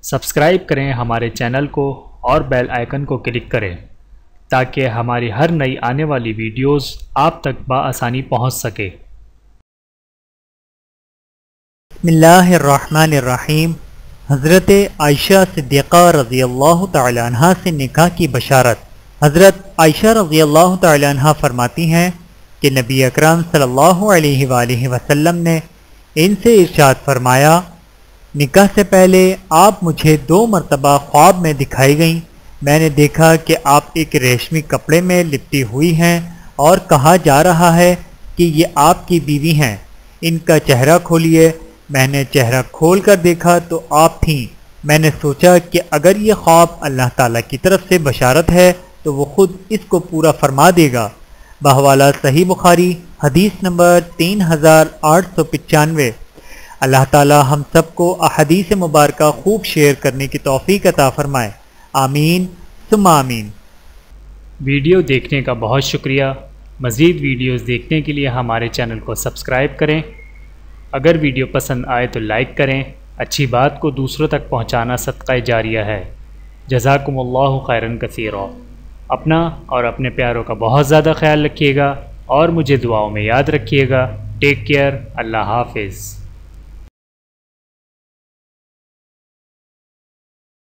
Subscribe کریں ہمارے channel کو اور بیل آئیکن کو کلک کریں تاکہ ہماری ہر نئی آنے والی ویڈیوز آپ تک بآسانی پہنچ سکے۔ بسم اللہ الرحمن الرحیم۔ حضرت عائشہ صدیقہ رضی اللہ تعالی عنہ سے نکاح کی بشارت۔ حضرت عائشہ رضی اللہ تعالی عنہ فرماتی ہیں کہ نبی اکرم صلی اللہ علیہ وآلہ وسلم نے ان سے ارشاد فرمایا، نکاح سے پہلے آپ مجھے 2 مرتبہ خواب میں دکھائی گئیں۔ میں نے دیکھا کہ آپ ایک ریشمی کپڑے میں لپٹی ہوئی ہیں اور کہا جا رہا ہے کہ یہ آپ کی بیوی ہیں، ان کا چہرہ کھولیے۔ میں نے چہرہ کھول کر دیکھا تو آپ تھیں۔ میں نے سوچا کہ اگر یہ خواب اللہ تعالیٰ کی طرف سے بشارت ہے تو وہ خود اس کو پورا فرما دے گا۔ بحوالہ صحیح بخاری حدیث نمبر 3895۔ اللہ تعالیٰ ہم سب کو احادیث مبارکہ خوب شیئر کرنے کی توفیق عطا فرمائے، آمین ثم آمین۔ ویڈیو دیکھنے کا بہت شکریہ۔ مزید ویڈیوز دیکھنے کے لیے ہمارے چینل کو سبسکرائب کریں۔ اگر ویڈیو پسند آئے تو لائک کریں۔ اچھی بات کو دوسروں تک پہنچانا صدقہ جاریہ ہے۔ جزاکم اللہ خیرا کثیرا۔ اپنا اور اپنے پیاروں کا بہت زیادہ خیال رکھیے گا اور مجھے دعاؤں میں یاد رکھیے گا۔ Take care. اللہ حافظ۔